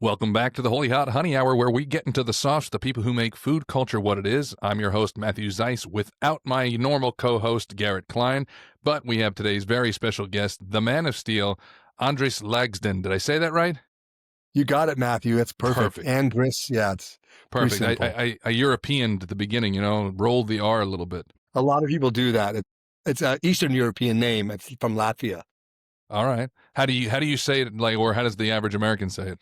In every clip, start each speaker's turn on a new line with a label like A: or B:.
A: Welcome back to the Holy Hot Honey Hour, where we get into the sauce, the people who make food culture what it is. I'm your host, Matthew Zeiss, without my normal co-host, Garrett Klein. But we have today's very special guest, the Man of Steel, Andris Lagsden. Did I say that right?
B: You got it, Matthew. It's perfect. Andris, yeah, it's
A: perfect.
B: Pretty simple.
A: I Europeaned at the beginning, rolled the R a little bit.
B: A lot of people do that. It's an Eastern European name. It's from Latvia.
A: All right. How do you say it, or how does the average American say it?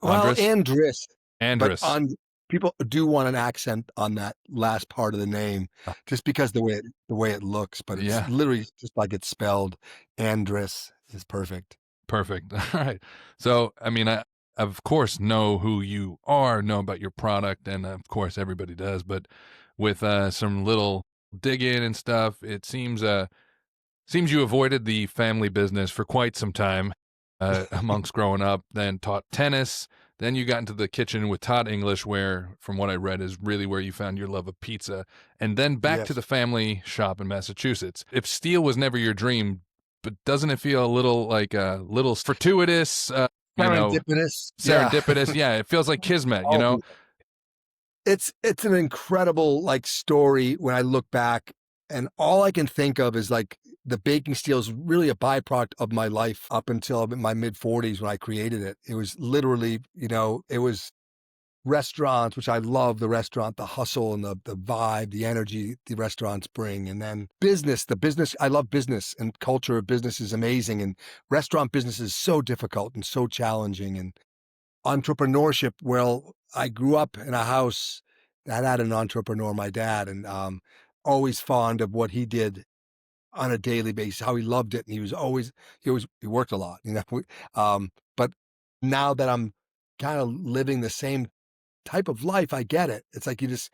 B: Well, Andris.
A: Andris.
B: But people do want an accent on that last part of the name, just because the way it looks. But it's literally just like it's spelled. Andris is perfect.
A: Perfect. All right. So, I of course know who you are, know about your product, and of course everybody does. But with some little digging and stuff, it seems you avoided the family business for quite some time. Amongst growing up, then taught tennis. Then you got into the kitchen with Todd English, where, from what I read, is really where you found your love of pizza. And then back to the family shop in Massachusetts. If steel was never your dream, but doesn't it feel a little like a little fortuitous?
B: Serendipitous.
A: Serendipitous. Yeah, it feels like kismet.
B: It's an incredible story when I look back, and all I can think of is the baking steel is really a byproduct of my life up until my mid-40s when I created it. It was literally, it was restaurants, which I love, the restaurant, the hustle and the vibe, the energy the restaurants bring. And then the business, I love business, and culture of business is amazing. And restaurant business is so difficult and so challenging. And entrepreneurship, well, I grew up in a house that had an entrepreneur, my dad, and always fond of what he did on a daily basis, how he loved it. And he worked a lot, but now that I'm kind of living the same type of life, I get it. It's like it's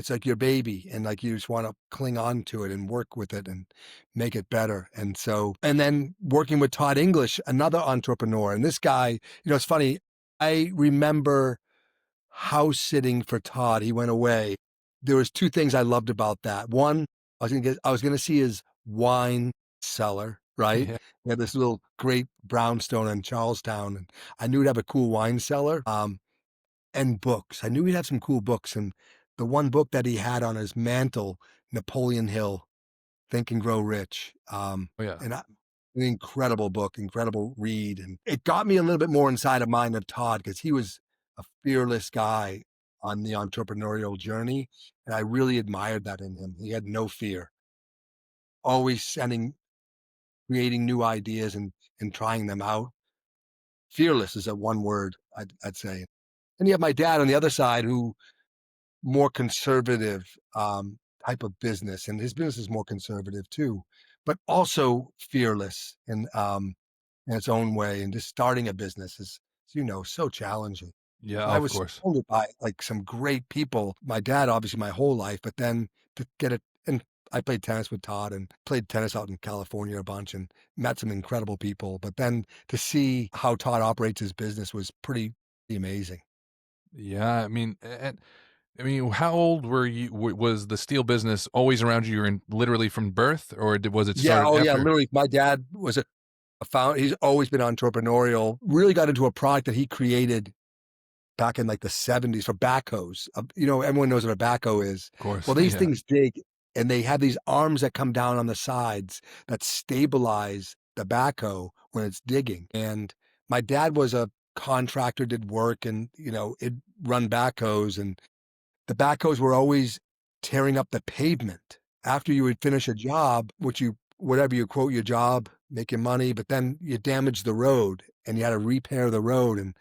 B: like your baby, and you just want to cling on to it and work with it and make it better. And then working with Todd English, another entrepreneur, and this guy, it's funny. I remember house sitting for Todd. He went away. There was two things I loved about that. One, I was going to see his wine cellar, right?
A: Yeah.
B: He had this little great brownstone in Charlestown, and I knew he'd have a cool wine cellar, and books. I knew he'd have some cool books. And the one book that he had on his mantle, Napoleon Hill, Think and Grow Rich. And an incredible book, incredible read. And it got me a little bit more inside of mind of Todd, because he was a fearless guy on the entrepreneurial journey. And I really admired that in him. He had no fear. Always creating new ideas and trying them out. Fearless is a one word, I'd say. And you have my dad on the other side, who more conservative type of business, and his business is more conservative too, but also fearless in its own way. And just starting a business is, so challenging.
A: Yeah,
B: I
A: of
B: was
A: course.
B: surrounded by some great people. My dad, obviously, my whole life, but then to get it, and I played tennis with Todd and played tennis out in California a bunch and met some incredible people. But then to see how Todd operates his business was pretty amazing.
A: Yeah, how old were you? Was the steel business always around you? You were literally from birth, or was it started after?
B: Yeah, literally. My dad was a founder. He's always been entrepreneurial. Really got into a product that he created back in the 70s for backhoes. Everyone knows what a backhoe is.
A: Of course.
B: Well, these things dig, and they have these arms that come down on the sides that stabilize the backhoe when it's digging. And my dad was a contractor, did work, and it'd run backhoes, and the backhoes were always tearing up the pavement after you would finish a job, whatever you quote your job, making money, but then you damaged the road and you had to repair the road, and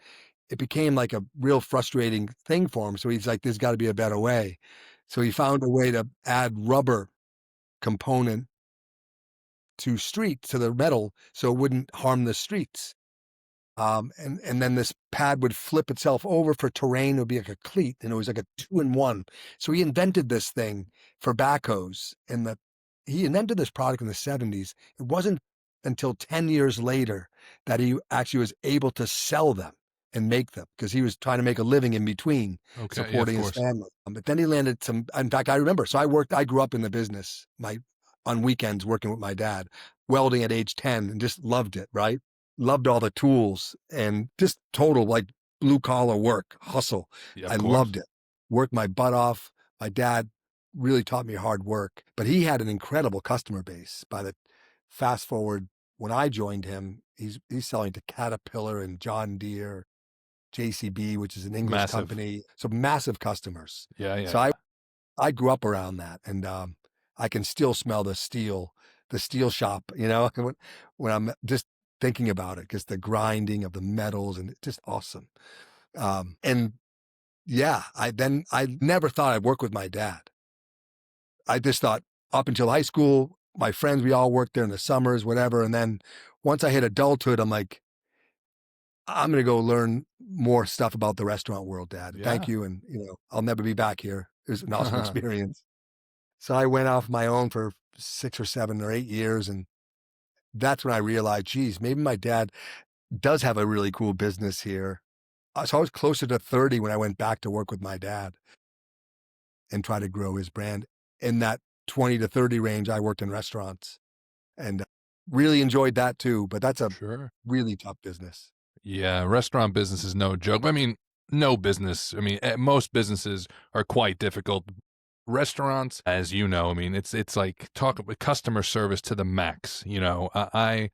B: it became like a real frustrating thing for him. So he's like, there's got to be a better way. So he found a way to add rubber component to the metal, so it wouldn't harm the streets. And then this pad would flip itself over for terrain. It would be like a cleat, and it was like a 2-in-1. So he invented this thing for backhoes, and he invented this product in the 70s. It wasn't until 10 years later that he actually was able to sell them and make them, because he was trying to make a living in between supporting his family. But then he landed in fact, I remember, so I grew up in the business, on weekends working with my dad, welding at age 10, and just loved it, right? Loved all the tools, and just total blue collar work, hustle.
A: Yeah, of
B: I
A: course.
B: loved it. Worked my butt off. My dad really taught me hard work, but he had an incredible customer base. By the fast forward when I joined him, he's selling to Caterpillar and John Deere, JCB, which is an English
A: Massive.
B: company. So massive customers.
A: Yeah, yeah,
B: So
A: yeah.
B: I grew up around that, and I can still smell the steel shop. When I'm just thinking about it, because the grinding of the metals and it's just awesome. And yeah, I never thought I'd work with my dad. I just thought up until high school, my friends, we all worked there in the summers, whatever. And then once I hit adulthood, I'm like, I'm going to go learn more stuff about the restaurant world, Dad. Thank
A: Yeah.
B: you. And, I'll never be back here. It was an awesome experience. So I went off my own for 6 or 7 or 8 years. And that's when I realized, geez, maybe my dad does have a really cool business here. So I was closer to 30 when I went back to work with my dad and try to grow his brand. In that 20 to 30 range, I worked in restaurants and really enjoyed that too. But that's a
A: Sure.
B: really tough business.
A: Yeah, restaurant business is no joke. I mean, no business. I mean, most businesses are quite difficult. Restaurants, as you know, I mean, it's like talk about customer service to the max. I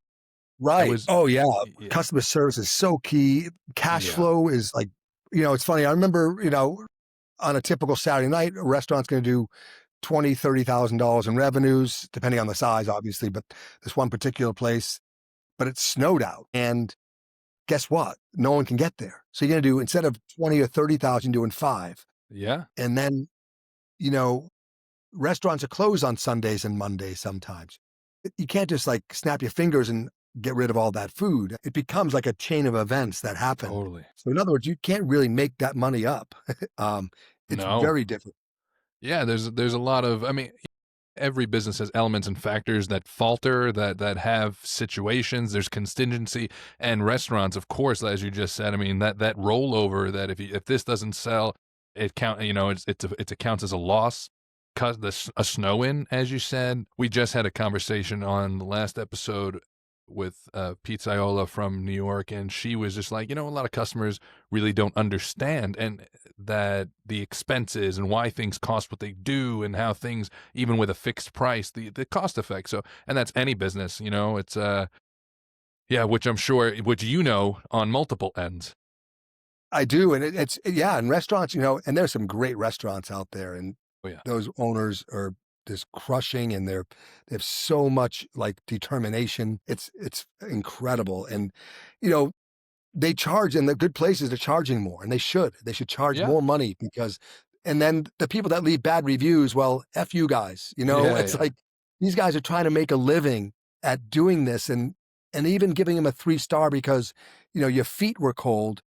B: Right.
A: was,
B: Oh, yeah.
A: yeah,
B: Customer service is so key. Cash
A: yeah,
B: flow is like, it's funny. I remember, on a typical Saturday night, a restaurant's going to do 20, $30,000 in revenues, depending on the size, obviously. But this one particular place, but it snowed out. And guess what? No one can get there. So you're going to do, instead of 20 or 30,000, doing five.
A: yeah,
B: And then, you know, restaurants are closed on Sundays and Mondays sometimes. You can't just like snap your fingers and get rid of all that food. It becomes like a chain of events that happen.
A: totally.
B: So in other words, you can't really make that money up. um, it's
A: No,
B: very different.
A: yeah, there's a lot of. I mean, every business has elements and factors that falter, that have situations. There's contingency, and restaurants, of course, as you just said. I mean, that rollover, that if this doesn't sell, it count. It counts as a loss. Cut a snow in, as you said. We just had a conversation on the last episode with Pizzaiola from New York, and she was just like, a lot of customers really don't understand, and that the expenses and why things cost what they do, and how things, even with a fixed price, the cost effect. So, and that's any business, it's yeah, which I'm sure, which on multiple ends.
B: I do. And yeah, in restaurants, and there's some great restaurants out there. And
A: Oh yeah,
B: those owners are just crushing and they have so much like determination. It's incredible. And, you know, they charge in the good places, they're charging more and they should charge
A: yeah,
B: more money because, and then the people that leave bad reviews, well, F you guys,
A: yeah,
B: it's
A: yeah.
B: like these guys are trying to make a living at doing this and even giving them a 3 star because, your feet were cold.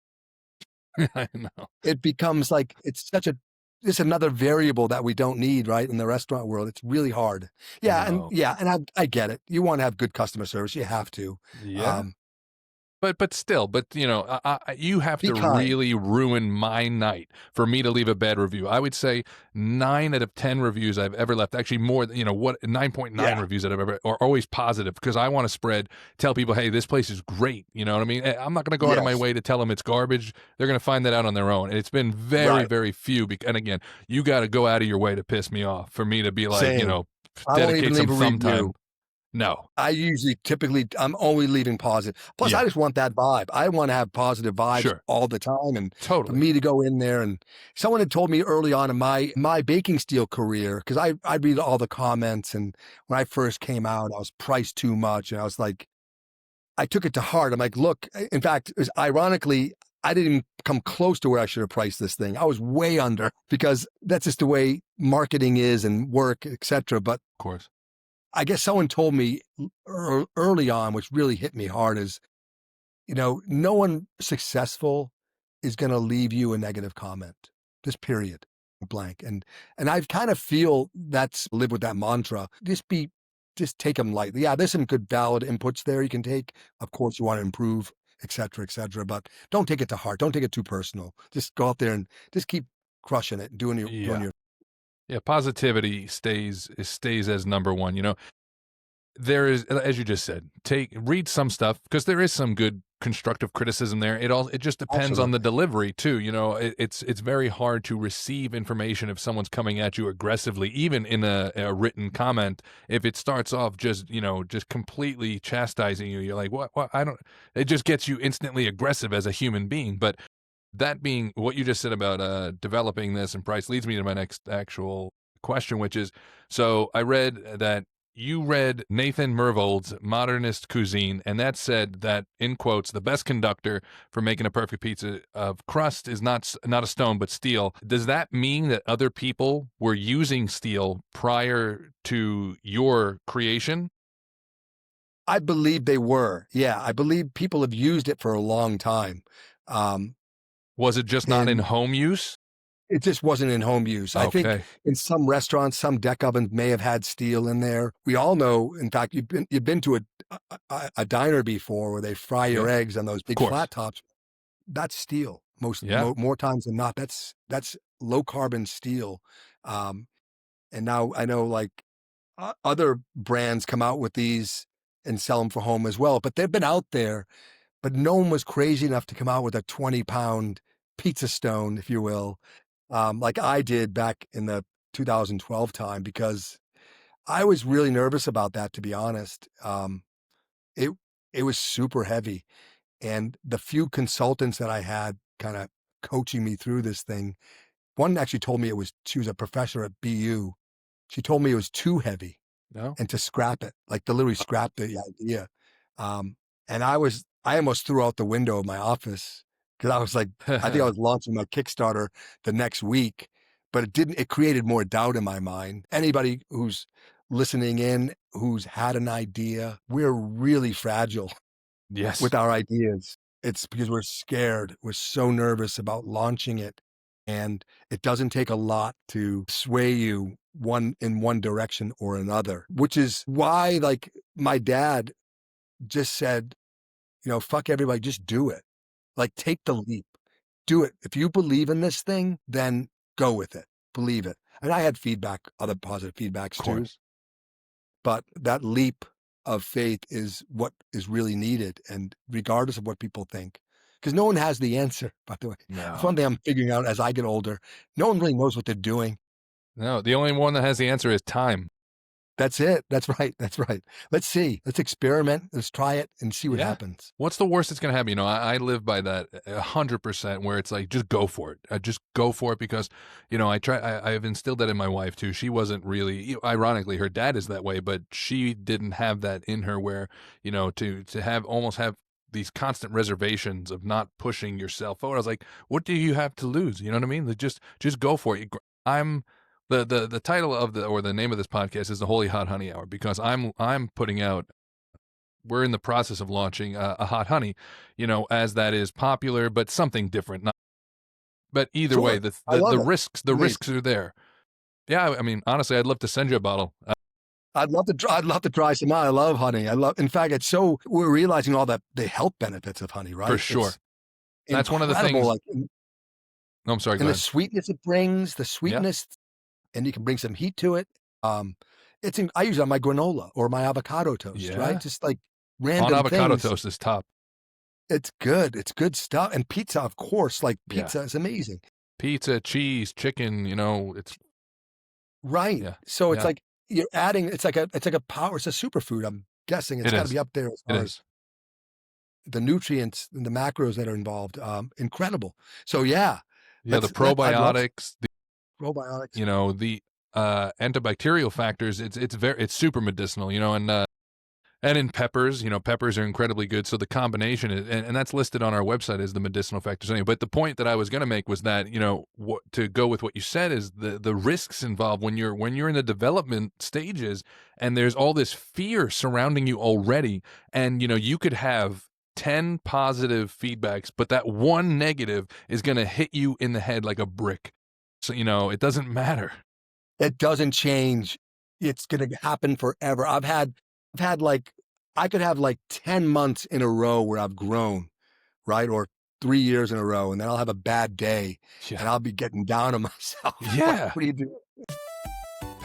A: I know.
B: It becomes like, it's such a, just another variable that we don't need, right? In the restaurant world, it's really hard.
A: No.
B: Yeah. And I get it. You want to have good customer service. You have to,
A: Yeah.
B: um,
A: But still, you have
B: be
A: to
B: kind.
A: really ruin my night for me to leave a bad review. I would say 9 out of 10 reviews I've ever left, actually more, 9.9
B: Yeah.
A: reviews that I've ever, are always positive, because I want to tell people, hey, this place is great. You know what I mean? I'm not going to go out of my
B: Yes.
A: way to tell them it's garbage. They're going to find that out on their own. And it's been very,
B: Right.
A: very few. And again, you got to go out of your way to piss me off for me to be like,
B: Same. I won't even
A: dedicate some
B: leave a
A: thumb time.
B: review.
A: No.
B: I'm only leaving positive. Plus, I
A: Yeah.
B: just want that vibe. I want to have positive vibes
A: Sure.
B: all the time. And for
A: Totally.
B: me to go in there, and someone had told me early on in my baking steel career, because I read all the comments, and when I first came out, I was priced too much. And I was like, I took it to heart. I'm like, look, in fact, it was ironically, I didn't even come close to where I should have priced this thing. I was way under because that's just the way marketing is and work, etc. But
A: Of course.
B: I guess someone told me early on, which really hit me hard, is, no one successful is going to leave you a negative comment. Just period, blank. And I kind of feel that's live with that mantra. Just take them lightly. Yeah, there's some good valid inputs there you can take. Of course, you want to improve, et cetera, et cetera. But don't take it to heart. Don't take it too personal. Just go out there and just keep crushing it, doing
A: Yeah.
B: your.
A: Yeah, positivity stays as number one. there is, as you just said, read some stuff because there is some good constructive criticism there. It just depends on the
B: Absolutely.
A: delivery too. It's very hard to receive information if someone's coming at you aggressively, even in a written comment. If it starts off just just completely chastising you, you're like, what? I don't. It just gets you instantly aggressive as a human being. But that being what you just said about developing this and price leads me to my next actual question, which is, so I read that you read Nathan Myhrvold's Modernist Cuisine, and that said that, in quotes, the best conductor for making a perfect pizza of crust is not a stone but steel. Does that mean that other people were using steel prior to your creation?
B: I believe they were. Yeah, I believe people have used it for a long time. Um,
A: Was it just not in
B: and
A: home use?
B: it just wasn't in home use. I think
A: Okay.
B: in some restaurants, some deck ovens may have had steel in there. We all know, in fact, you've been to a diner before where they fry
A: Yeah,
B: your
A: of
B: eggs on those big
A: course.
B: flat tops. That's steel
A: Yeah.
B: more times than not. That's low carbon steel. Um, and now I know like other brands come out with these and sell them for home as well, but they've been out there, but no one was crazy enough to come out with a 20-pound pizza stone, if you will, like I did back in the 2012 time, because I was really nervous about that, to be honest. It it was super heavy, and the few consultants that I had kind of coaching me through this thing, one actually told me she was a professor at BU. She told me it was too heavy
A: No.
B: and to scrap it, like to literally scrap the idea. Um, and I almost threw out the window of my office because I was like, I think I was launching my Kickstarter the next week, but it created more doubt in my mind. Anybody who's listening in, who's had an idea, we're really fragile
A: Yes.
B: with our ideas. It's because we're scared. We're so nervous about launching it. And it doesn't take a lot to sway you in one direction or another, which is why, like, my dad just said, fuck everybody, just do it. Like, take the leap, do it. If you believe in this thing, then go with it, believe it. And I had other positive feedbacks
A: Of
B: too,
A: course.
B: but that leap of faith is what is really needed. And regardless of what people think, because no one has the answer, by the way. That's
A: No.
B: one thing I'm figuring out as I get older. No one really knows what they're doing.
A: No. The only one that has the answer is time.
B: That's it. That's right. That's right. Let's see. Let's experiment. Let's try it and see what
A: Yeah.
B: happens.
A: What's the worst that's gonna happen? I live by that 100% where it's like, just go for it. Just go for it because, I've instilled that in my wife too. She wasn't really, ironically, her dad is that way, but she didn't have that in her where, to have almost have these constant reservations of not pushing yourself forward. I was like, what do you have to lose? You know what I mean? Like, just go for it. I'm the title of the name of this podcast is the Holy Hot Honey Hour because I'm putting out, we're in the process of launching a hot honey, as that is popular, but something different. But either way,
B: Sure. I
A: the
B: love it. Amazing.
A: risks are there. Yeah, I mean, honestly, I'd love to send you a bottle
B: I'd love to try some out. I love honey. In fact, we're realizing all the health benefits of honey,
A: for
B: right?
A: sure.
B: It's
A: That's one of the
B: incredible.
A: things.
B: Like,
A: No, I'm sorry. Go
B: and the
A: ahead.
B: sweetness it brings,
A: Yeah,
B: and you can bring some heat to it. Um, I use it on my granola or my avocado toast, right?
A: yeah.
B: Just like
A: On
B: random
A: avocado
B: things.
A: toast is top.
B: It's good. It's good stuff. And pizza, of course, like
A: Yeah,
B: pizza is amazing.
A: pizza, cheese, chicken. It's
B: Right.
A: yeah,
B: So it's
A: yeah.
B: like you're adding, it's like a power, it's a superfood. I'm guessing it's
A: It
B: got to
A: is.
B: be up there as
A: It
B: far as
A: is.
B: the nutrients and the macros that are involved. Incredible. So yeah,
A: Yeah, the
B: I'd love
A: probiotics,
B: probiotics.
A: the antibacterial factors. It's super medicinal. And in peppers, peppers are incredibly good. So the combination is, and that's listed on our website as the medicinal factors. Anyway, but the point that I was going to make was that, to go with what you said is the risks involved when you're in the development stages and there's all this fear surrounding you already. And, you could have 10 positive feedbacks, but that one negative is going to hit you in the head like a brick. So, it doesn't matter.
B: It doesn't change. It's going to happen forever. I've had like, I could have like 10 months in a row where I've grown, right? Or 3 years in a row, and then I'll have a bad day and
A: Yeah.
B: I'll be getting down on myself. Like,
A: Yeah.
B: what do you do?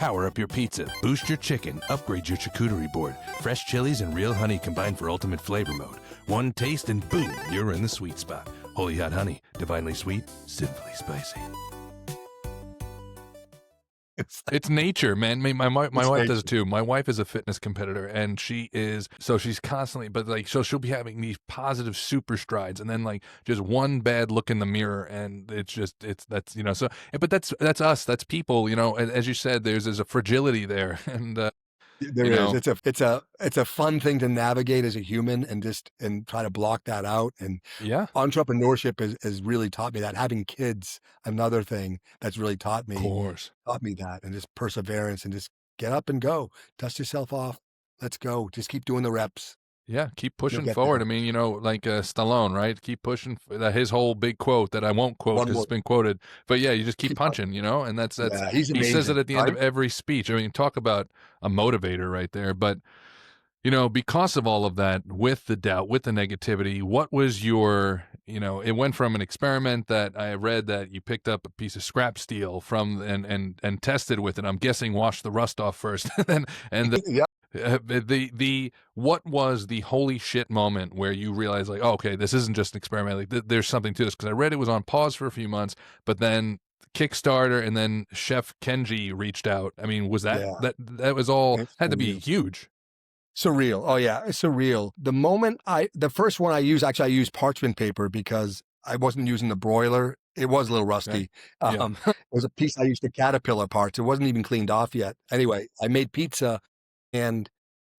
A: Power up your pizza, boost your chicken, upgrade your charcuterie board. Fresh chilies and real honey combined for ultimate flavor mode. One taste and boom, you're in the sweet spot. Holy Hot Honey, divinely sweet, sinfully spicy.
B: It's like
A: It's nature, man. My
B: it's
A: wife does
B: nature.
A: it too. My wife is a fitness competitor, and she's constantly, but like, so she'll be having these positive super strides, and then like just one bad look in the mirror, and that's, so, but that's us, that's people, as you said, there's a fragility there, and
B: There
A: you
B: is.
A: know,
B: It's a fun thing to navigate as a human and try to block that out. And
A: yeah,
B: entrepreneurship has really taught me that. Having kids, another thing that's really
A: of course.
B: taught me that, and just perseverance and just get up and go. Dust yourself off. Let's go. Just keep doing the reps.
A: Yeah, keep
B: You'll
A: pushing
B: get
A: forward.
B: there.
A: I mean, like Stallone, right? Keep pushing. That his whole big quote that I won't quote
B: One
A: because
B: more.
A: it's been quoted. But yeah, you just keep
B: Keep on.
A: punching, and that's
B: Yeah, he's
A: he says it
B: amazing,
A: at the end of
B: right?
A: every speech. I mean, talk about a motivator right there. But because of all of that, with the doubt, with the negativity, what was it went from an experiment that I read that you picked up a piece of scrap steel from and tested with it. I'm guessing washed the rust off first, and
B: Yeah.
A: the what was the holy shit moment where you realized, like, oh, okay, this isn't just an experiment, like there's something to this? Because I read it was on pause for a few months, but then Kickstarter and then Chef Kenji reached out. I mean, was that
B: Yeah.
A: that was all
B: It's
A: had to be
B: surreal.
A: huge?
B: Surreal. Oh yeah, it's surreal. The first one I used, actually I used parchment paper because I wasn't using the broiler. It was a little
A: Okay,
B: rusty.
A: yeah,
B: It was a piece I used the caterpillar parts. It wasn't even cleaned off yet. Anyway, I made pizza, and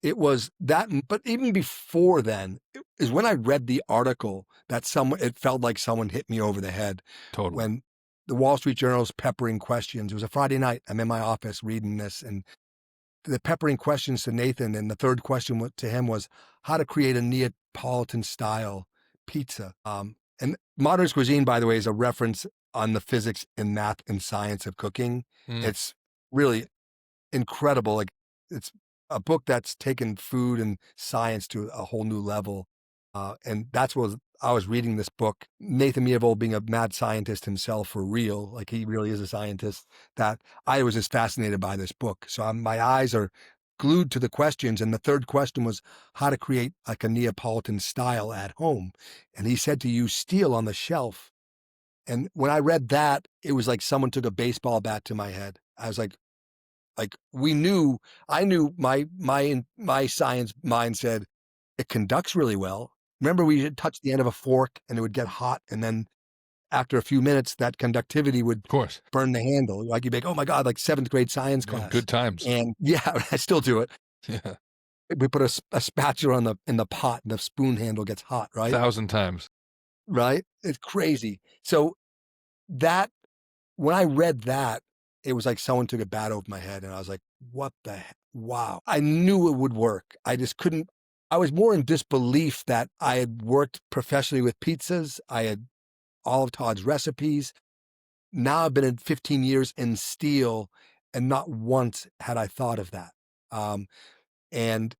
B: it was that, but even before then, is when I read the article that it felt like someone hit me over the head
A: totally,
B: when the Wall Street Journal's peppering questions. It was a Friday night. I'm in my office reading this, and the peppering questions to Nathan, and the third question to him was how to create a Neapolitan style pizza. And modern cuisine, by the way, is a reference on the physics and math and science of cooking.
A: mm,
B: It's really incredible. Like, it's a book that's taken food and science to a whole new level. And that's what I was reading this book. Nathan Myhrvold, being a mad scientist himself for real, like he really is a scientist, that I was just fascinated by this book. So my eyes are glued to the questions. And the third question was how to create like a Neapolitan style at home. And he said to use steel on the shelf. And when I read that, it was like someone took a baseball bat to my head. I was like I knew my science mind said it conducts really well. Remember, we had touched the end of a fork and it would get hot, and then after a few minutes, that conductivity would
A: of course,
B: burn the handle. Like you'd be like, oh my god, like seventh grade science
A: yeah,
B: class.
A: good times,
B: And yeah, I still do it.
A: yeah,
B: We put a spatula in the pot, and the spoon handle gets hot, right?
A: 1,000 times,
B: Right? It's crazy. So that when I read that, it was like someone took a bat over my head, and I was like, what the heck? Wow. I knew it would work. I just couldn't. I was more in disbelief that I had worked professionally with pizzas. I had all of Todd's recipes. Now I've been in 15 years in steel, and not once had I thought of that. Um, and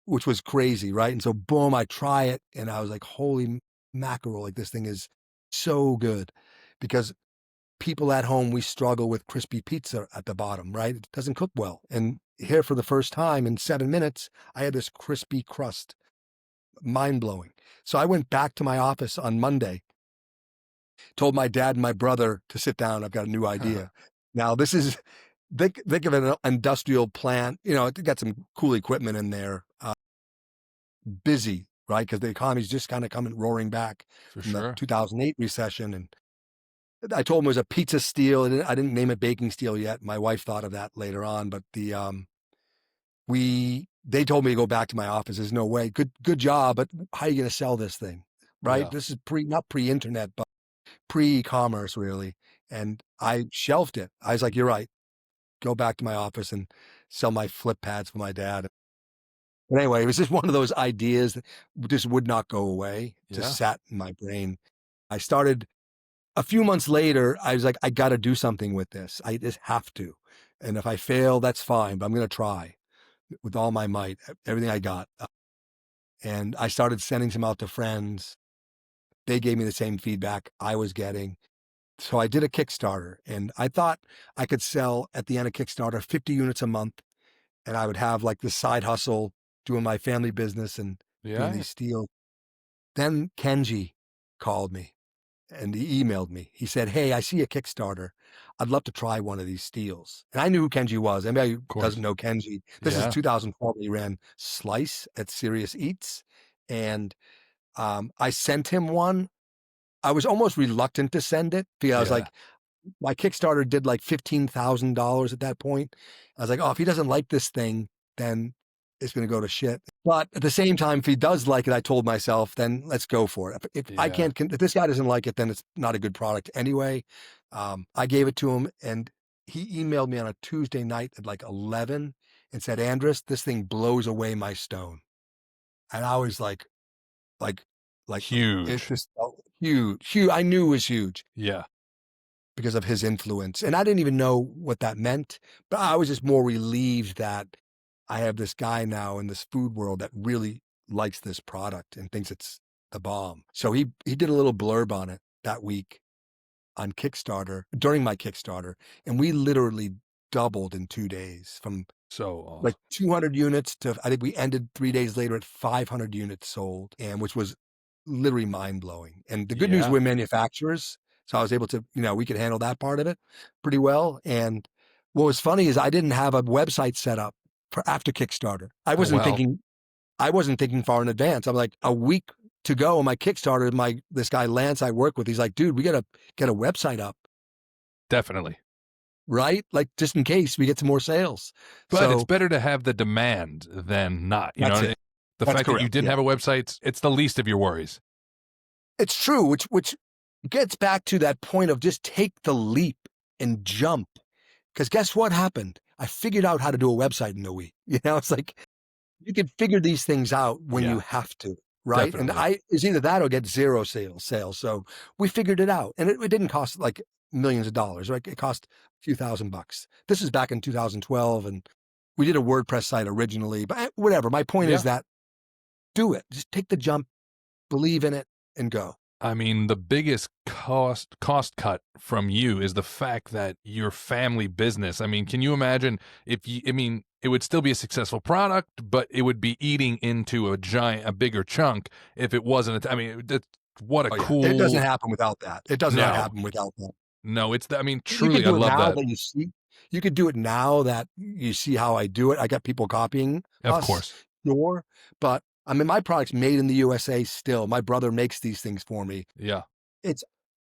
B: which was crazy, right? And so, boom, I try it, and I was like, holy mackerel, like this thing is so good. Because people at home, we struggle with crispy pizza at the bottom, right? It doesn't cook well. And here, for the first time in 7 minutes, I had this crispy crust, mind blowing. So I went back to my office on Monday, told my dad and my brother to sit down. I've got a new idea. Now, this is, think of an industrial plant, it got some cool equipment in there, busy, right? Because the economy's just kind of coming roaring back
A: for
B: from the
A: sure,
B: 2008 recession. And I told him it was a pizza steel. I didn't name it baking steel yet. My wife thought of that later on, but they told me to go back to my office. There's no way. Good job, but how are you going to sell this thing? Right?
A: yeah,
B: This is not pre-internet, but pre-commerce really. And I shelved it. I was like, you're right. Go back to my office and sell my flip pads for my dad. But anyway, it was just one of those ideas that just would not go away.
A: yeah,
B: Just sat in my brain. I started a few months later. I was like, I got to do something with this. I just have to. And if I fail, that's fine, but I'm going to try with all my might, everything I got. And I started sending some out to friends. They gave me the same feedback I was getting. So I did a Kickstarter, and I thought I could sell at the end of Kickstarter 50 units a month, and I would have like this side hustle doing my family business and doing
A: Yeah.
B: these steals. Then Kenji called me and he emailed me. He said, "Hey, I see a Kickstarter. I'd love to try one of these steals." And I knew who Kenji was. Anybody who
A: Of
B: doesn't
A: course.
B: know Kenji, this is
A: Yeah.
B: 2012. He ran Slice at Serious Eats. And I sent him one. I was almost reluctant to send it because I was
A: Yeah.
B: like, my Kickstarter did like $15,000 at that point. I was like, oh, if he doesn't like this thing, then it's going to go to shit. But at the same time, if he does like it, I told myself, then let's go for it. If I
A: Yeah.
B: can't, if this guy doesn't like it, then it's not a good product anyway. I gave it to him, and he emailed me on a Tuesday night at like 11 and said, "Andris, this thing blows away my stone." And I was like, it
A: Huge.
B: just felt huge, huge. I knew it was huge
A: Yeah.
B: because of his influence. And I didn't even know what that meant, but I was just more relieved that I have this guy now in this food world that really likes this product and thinks it's the bomb. So he did a little blurb on it that week on Kickstarter, during my Kickstarter, and we literally doubled in 2 days from
A: So
B: like
A: awesome.
B: 200 units to, I think we ended 3 days later at 500 units sold, and which was literally mind blowing. And the good news,
A: Yeah.
B: we're manufacturers, so I was able to, we could handle that part of it pretty well. And what was funny is I didn't have a website set up for after Kickstarter.
A: Oh, wow.
B: I wasn't thinking far in advance. I'm like a week to go on my Kickstarter. This guy Lance I work with, he's like, "Dude, we gotta get a website up,
A: Definitely.
B: right? Like just in case we get some more sales."
A: But it's
B: So
A: better to have the demand than not, you
B: that's
A: know?
B: it.
A: The
B: That's
A: fact that you
B: correct.
A: didn't
B: Yeah,
A: have a website, it's the least of your worries.
B: it's true. Which gets back to that point of just take the leap and jump. Because guess what happened? I figured out how to do a website in a week. It's like you can figure these things out when you
A: Yeah,
B: have to, right? And
A: definitely.
B: it's either that or get zero sales. So we figured it out, and it didn't cost like millions of dollars, right? It cost a few $1,000s. This is back in 2012, and we did a WordPress site originally, but whatever. My point is
A: Yeah.
B: that do it. Just take the jump, believe in it, and go.
A: I mean, the biggest cost cut from you is the fact that your family business. I mean, can you imagine if you? I mean, it would still be a successful product, but it would be eating into a bigger chunk if it wasn't. I mean, what a
B: Oh yeah, it doesn't
A: cool.
B: happen without that. It does not
A: No,
B: happen without that.
A: no, it's. I mean,
B: You
A: truly,
B: could
A: I
B: do it
A: love
B: now
A: that.
B: that you see. You could do it now that you see how I do it. I got people copying
A: Of
B: us,
A: course.
B: sure, but I mean, my product's made in the USA still. My brother makes these things for me.
A: Yeah.
B: It's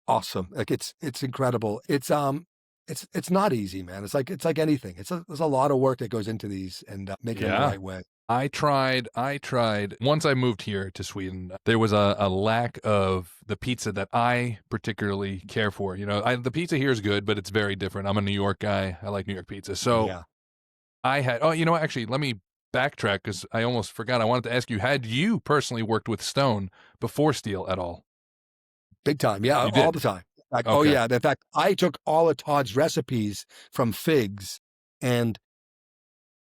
B: awesome. Like it's incredible. It's not easy, man. It's like anything. There's a lot of work that goes into these and making them the
A: Yeah.
B: right way.
A: I tried. Once I moved here to Sweden, there was a lack of the pizza that I particularly care for. The pizza here is good, but it's very different. I'm a New York guy. I like New York pizza. So
B: Yeah,
A: actually, let me backtrack because I almost forgot. I wanted to ask you, had you personally worked with stone before steel at all?
B: big time. Yeah,
A: You
B: all
A: did.
B: the time. Like, oh
A: Okay.
B: yeah. In fact, I took all of Todd's recipes from figs, and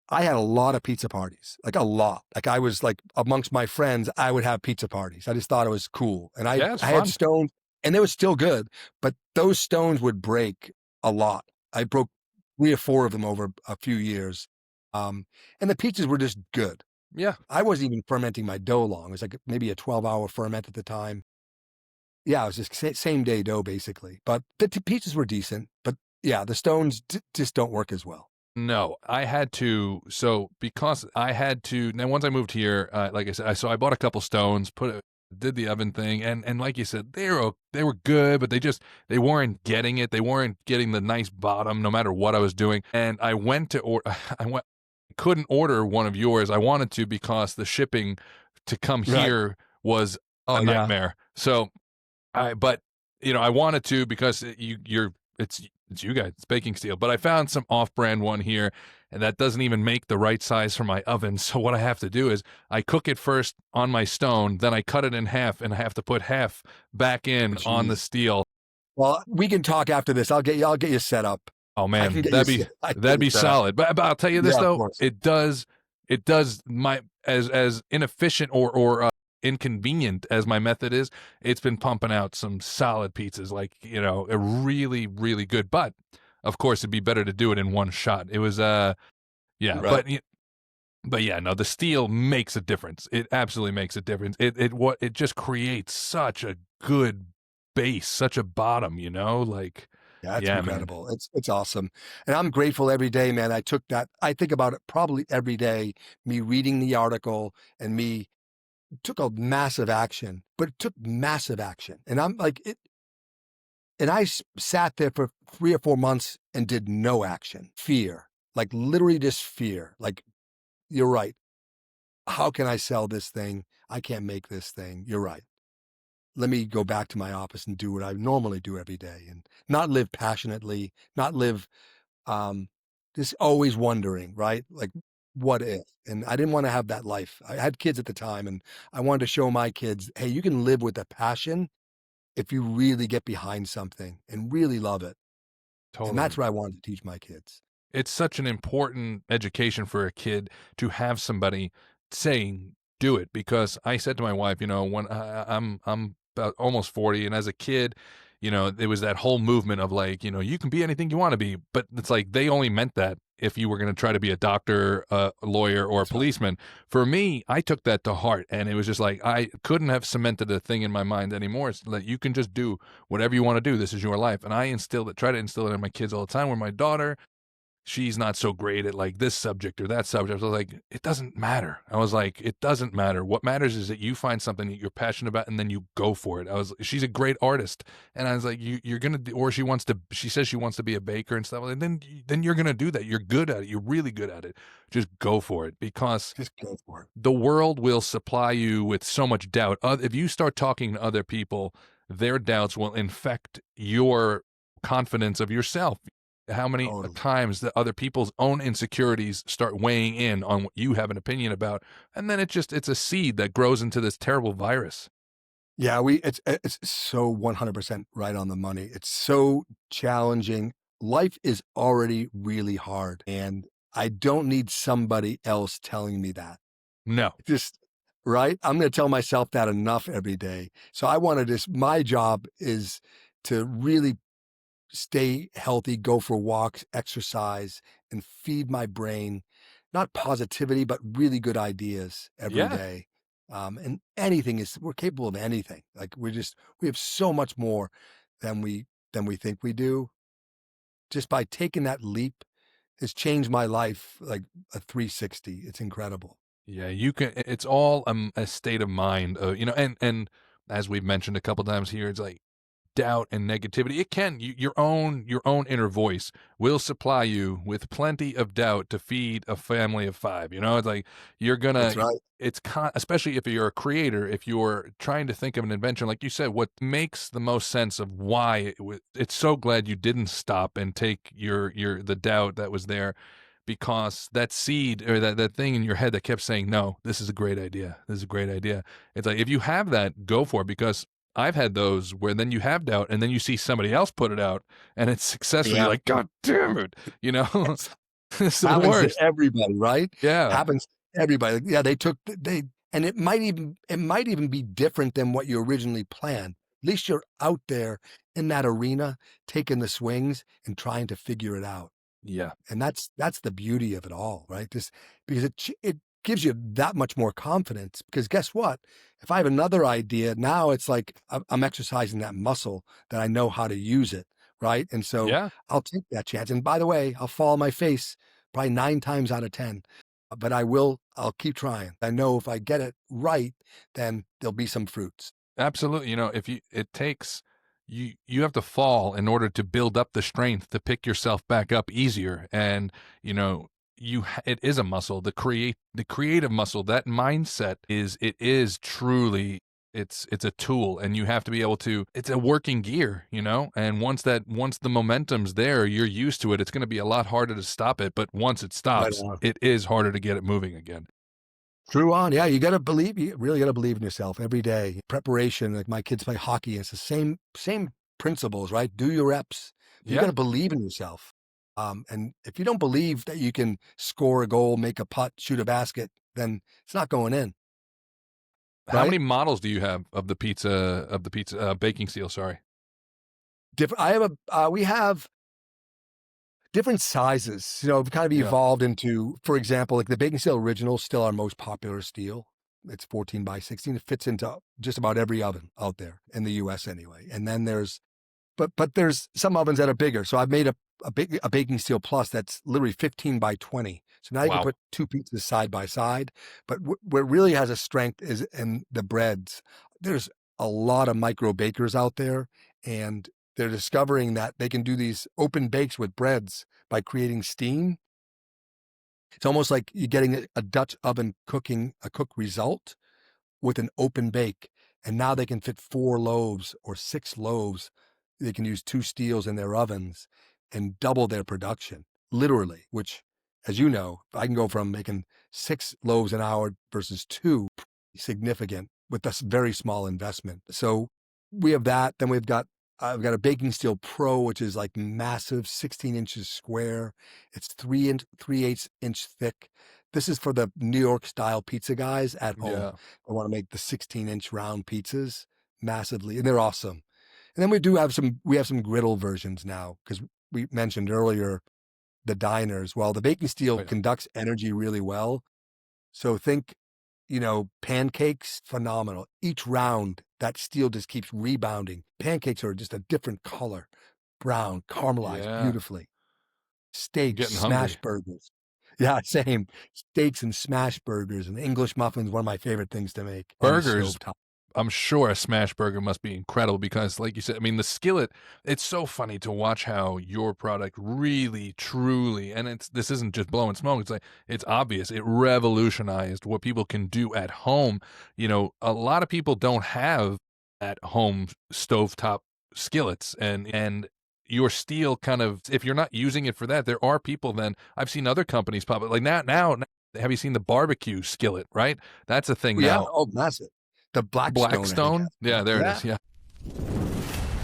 B: I had a lot of pizza parties, like a lot. Like I was like amongst my friends, I would have pizza parties. I just thought it was cool. And I,
A: Yeah, it's
B: I had
A: fun.
B: stones, and they were still good, but those stones would break a lot. I broke 3 or 4 of them over a few years. And the pizzas were just good.
A: Yeah.
B: I wasn't even fermenting my dough long. It was like maybe a 12-hour ferment at the time. Yeah, it was just same day dough basically. But the pizzas were decent. But yeah, the stones just don't work as well.
A: No, I had to. So because I had to. Now, once I moved here, like I said, so I bought a couple stones, did the oven thing, and like you said, they were good, but they weren't getting it. They weren't getting the nice bottom, no matter what I was doing. And I went to or I went couldn't order one of yours. I wanted to because the shipping to come
B: Right.
A: here was a
B: Oh yeah.
A: nightmare. So but I wanted to because it's you guys, it's baking steel. But I found some off-brand one here, and that doesn't even make the right size for my oven. So what I have to do is I cook it first on my stone, then I cut it in half, and I have to put half back in on the
B: Jeez.
A: steel.
B: Well, we can talk after this. I'll get you set up.
A: Oh
B: I
A: man,
B: can get you set I can get
A: that'd
B: you
A: be
B: set up.
A: solid. But I'll tell you this
B: Yeah, of
A: though,
B: course.
A: it does my as inefficient or inconvenient as my method is, it's been pumping out some solid pizzas, like, a really, really good. But of course, it'd be better to do it in one shot. It was, yeah,
B: Right.
A: but yeah, no, the steel makes a difference. It absolutely makes a difference. It just creates such a good base, such a bottom, like,
B: Yeah, it's
A: yeah, man,
B: incredible. It's awesome. And I'm grateful every day, man. I think about it probably every day, me reading the article and me took a massive action, but it took massive action. And I'm like it and sat there for 3 or 4 months and did no action. Fear. Like literally just fear. Like you're right. How can I sell this thing? I can't make this thing. You're right. Let me go back to my office and do what I normally do every day and not live passionately, not live um, just always wondering, right? Like, what if? And I didn't want to have that life. I had kids at the time, and I wanted to show my kids, hey, you can live with a passion if you really get behind something and really love it. And that's
A: totally.
B: what I wanted to teach my kids.
A: It's such an important education for a kid to have somebody saying, "Do it," because I said to my wife, when I'm about almost 40, and as a kid, there was that whole movement of like, you can be anything you want to be, but it's like they only meant that if you were going to try to be a doctor, a lawyer, or a
B: That's right.
A: policeman. For me, I took that to heart, and it was just like I couldn't have cemented a thing in my mind anymore. It's like you can just do whatever you want to do. This is your life, and I instilled it, try to instill it in my kids all the time. Where my daughter, she's not so great at like this subject or that subject. I was like, it doesn't matter. I was like, it doesn't matter. What matters is that you find something that you're passionate about and then you go for it. She's a great artist. And I was like, you're going to, or she says she wants to be a baker and stuff. And then you're going to do that. You're good at it. You're really good at it. Just go for it because
B: Just go for it.
A: the world will supply you with so much doubt. If you start talking to other people, their doubts will infect your confidence of yourself. How many
B: Totally.
A: times the other people's own insecurities start weighing in on what you have an opinion about, and then it's a seed that grows into this terrible virus.
B: Yeah, it's so 100% right on the money. It's so challenging. Life is already really hard, and I don't need somebody else telling me that.
A: No.
B: Just right? I'm gonna tell myself that enough every day. So I wanna just my job is to really stay healthy, go for walks, exercise, and feed my brain, not positivity, but really good ideas every
A: Yeah.
B: day. And anything is we're capable of anything. Like we have so much more than we think we do. Just by taking that leap has changed my life like a 360. It's incredible.
A: Yeah, you can. It's all a state of mind. And as we've mentioned a couple times here, it's like doubt and negativity. It can your own inner voice will supply you with plenty of doubt to feed a family of five. It's like you're gonna.
B: That's right.
A: Especially if you're a creator, if you're trying to think of an invention, like you said, what makes the most sense of why it's so glad you didn't stop and take the doubt that was there, because that seed or that thing in your head that kept saying, no, this is a great idea. This is a great idea. It's like, if you have that, go for it, because I've had those where then you have doubt and then you see somebody else put it out and it's successful. You're
B: Yeah.
A: like, God damn it. You know, it's the
B: Happens to
A: worst.
B: everybody, right?
A: Yeah.
B: Happens to everybody. Yeah, they and it might even be different than what you originally planned. At least you're out there in that arena, taking the swings and trying to figure it out.
A: Yeah.
B: And that's the beauty of it all, right? Just because it gives you that much more confidence. Because guess what? If I have another idea, now it's like I'm exercising that muscle that I know how to use it, right? And so
A: Yeah.
B: I'll take that chance. And by the way, I'll fall on my face probably 9 times out of 10, but I'll keep trying. I know if I get it right, then there'll be some fruits.
A: Absolutely. If it takes, you have to fall in order to build up the strength to pick yourself back up easier. And, it is a muscle, the creative muscle, that mindset it is truly, it's a tool, and you have to be able to, it's a working gear, and once the momentum's there, you're used to it. It's going to be a lot harder to stop it. But once it
B: Right
A: stops,
B: on.
A: it is harder to get it moving again.
B: True on. Yeah, you really gotta believe in yourself every day. Preparation, like my kids play hockey, it's the same principles, right? Do your reps. You
A: Yeah.
B: gotta believe in yourself. And if you don't believe that you can score a goal, make a putt, shoot a basket, then it's not going in.
A: How
B: right?
A: many models do you have of the pizza baking steel? Sorry.
B: Different. I have we have different sizes. We've kind of
A: Yeah.
B: evolved into, for example, like the baking steel original is still our most popular steel. It's 14 by 16. It fits into just about every oven out there in the US anyway. And then there's some ovens that are bigger. So I've made a baking steel plus that's literally 15 by 20. So now you can
A: Wow.
B: put two pizzas side by side. But where it really has a strength is in the breads. There's a lot of micro bakers out there, and they're discovering that they can do these open bakes with breads by creating steam. It's almost like you're getting a Dutch oven cooking a cook result with an open bake. And now they can fit 4 loaves or 6 loaves. They can use 2 steels in their ovens and double their production, literally, which, as you know, I can go from making 6 loaves an hour versus two, significant with this very small investment. So we have that. Then I've got a baking steel pro, which is like massive, 16 inches square. It's 3/8 inch thick. This is for the New York style pizza guys at home.
A: Yeah.
B: I want to make the 16-inch round pizzas massively, and they're awesome. And then we have some griddle versions now, because we mentioned earlier the diners. Well, the baking
A: Oh
B: steel
A: yeah.
B: conducts energy really well. So think, pancakes, phenomenal. Each round, that steel just keeps rebounding. Pancakes are just a different color, brown, caramelized
A: Yeah.
B: beautifully.
A: I'm
B: Steaks,
A: getting
B: smash
A: hungry.
B: burgers. Yeah, same. Steaks and smash burgers and English muffins, one of my favorite things to make on the
A: Burgers,
B: stove top.
A: I'm sure a smash burger must be incredible because, like you said, I mean, the skillet, it's so funny to watch how your product really, truly, and this isn't just blowing smoke, it's like, it's obvious. It revolutionized what people can do at home. A lot of people don't have at home stovetop skillets, and your steel kind of, if you're not using it for that, there are people then, I've seen other companies pop it, like now, have you seen the barbecue skillet, right? That's a thing
B: Yeah,
A: now.
B: oh, massive. The Blackstone, I think, has
A: Blackstone? Yeah,
B: one.
A: there it
B: Yeah.
A: is. Yeah.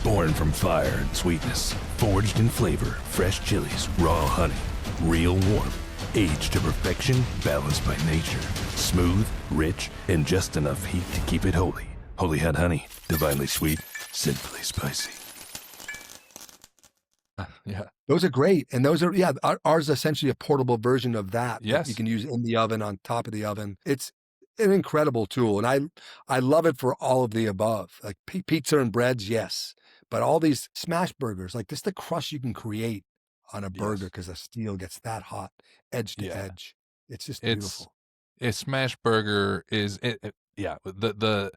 C: Born from fire and sweetness, forged in flavor, fresh chilies, raw honey, real warmth, aged to perfection, balanced by nature, smooth, rich, and just enough heat to keep it holy. Holy Hot Honey, divinely sweet, simply spicy.
A: Yeah.
B: Those are great. And those are, yeah, ours is essentially a portable version of that you
A: Yes.
B: can use in the oven, on top of the oven. It's an incredible tool. And I love it for all of the above. Like pizza and breads, yes. But all these smash burgers, like this, the crust you can create on a burger
A: Yes.
B: because the steel gets that hot, edge to
A: Yeah.
B: edge. It's just
A: It's
B: beautiful.
A: a smash burger is yeah, the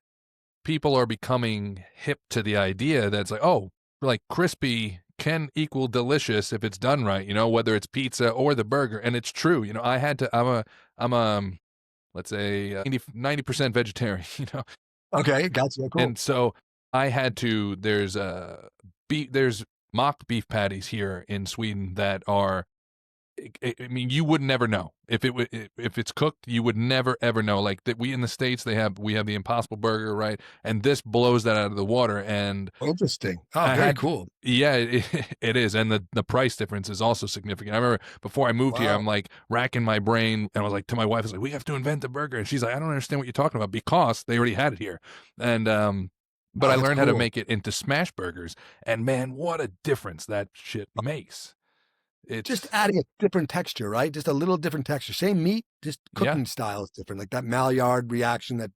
A: people are becoming hip to the idea that's like, oh, like crispy can equal delicious if it's done right, whether it's pizza or the burger. And it's true. I had to, I'm a, let's say 90% vegetarian,
B: Okay, gotcha. Cool.
A: and so I had to, there's mock beef patties here in Sweden that are, I mean, you would never know if it's cooked. You would never ever know. Like that, we in the States, we have the Impossible Burger, right? And this blows that out of the water. And
B: Interesting. Oh,
A: I
B: very
A: had,
B: cool.
A: yeah, it is, and the price difference is also significant. I remember before I moved here,
B: Wow.
A: I'm like racking my brain, and I was like to my wife, I was like, we have to invent the burger, and she's like, I don't understand what you're talking about because they already had it here, and but
B: Oh,
A: I
B: that's
A: learned how to
B: cool.
A: make it into smash burgers, and man, what a difference that shit makes.
B: Just
A: It's
B: adding a different texture, right? Just a little different texture. Same meat, just
A: yeah.
B: cooking style is different. Like that Maillard reaction that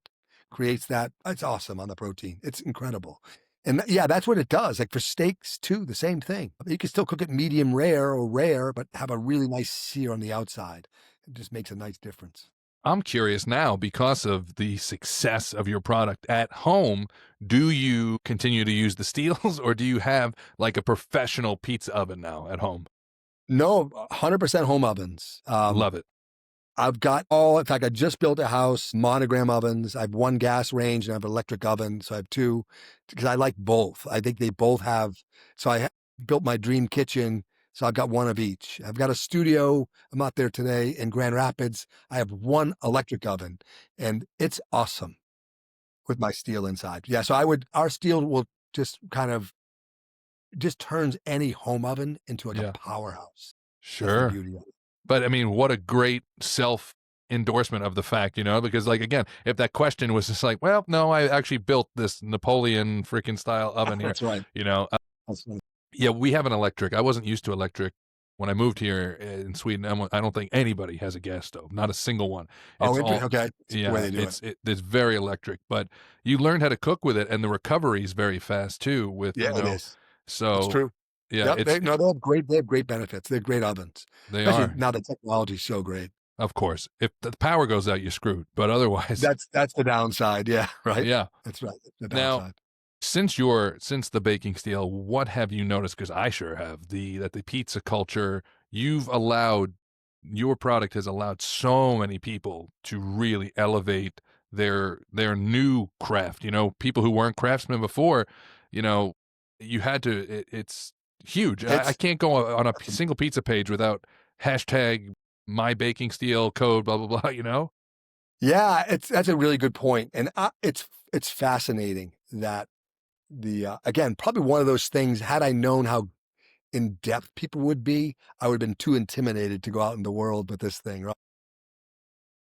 B: creates that. It's awesome on the protein. It's incredible. And yeah, that's what it does. Like for steaks too, the same thing. You can still cook it medium rare or rare, but have a really nice sear on the outside. It just makes a nice difference.
A: I'm curious now because of the success of your product at home. Do you continue to use the steels or do you have like a professional pizza oven now at home?
B: No, 100% home ovens.
A: Love it.
B: I've got in fact, I just built a house, monogram ovens. I have one gas range and I have an electric oven. So I have two because I like both. I think they both have. So built my dream kitchen. So I've got one of each. I've got a studio. I'm out there today in Grand Rapids. I have one electric oven and it's awesome with my steel inside. Yeah. So our steel will just kind of just turns any home oven into like a
A: Yeah,
B: powerhouse. That's the
A: sure.
B: beauty of it.
A: But I mean, what a great self endorsement of the fact, because like, again, if that question was just like, well, no, I actually built this Napoleon freaking style oven here,
B: That's right.
A: you know, uh,
B: That's right.
A: yeah, we have an electric. I wasn't used to electric when I moved here in Sweden. I don't think anybody has a gas stove, not a single one.
B: Oh,
A: It's all,
B: okay. It's the way
A: yeah,
B: they do it.
A: it's very electric, but you learn how to cook with it, and the recovery is very fast too. With
B: Yeah, it is. It's
A: so
B: true.
A: yeah,
B: Yep. They have great benefits. They're great ovens,
A: they
B: especially
A: are.
B: now the technology is so great.
A: Of course, if the power goes out, you're screwed. But otherwise,
B: That's the downside. Yeah. Right.
A: yeah.
B: That's right. That's the
A: Now,
B: downside.
A: since the baking steel, what have you noticed? Because I sure have that the pizza culture, your product has allowed so many people to really elevate their new craft. People who weren't craftsmen before, you know, you had to. It's huge. I
B: It's
A: can't go on a single pizza page without hashtag my baking steel code blah blah blah.
B: Yeah, that's a really good point, and it's fascinating that again, probably one of those things. Had I known how in depth people would be, I would have been too intimidated to go out in the world with this thing. Right?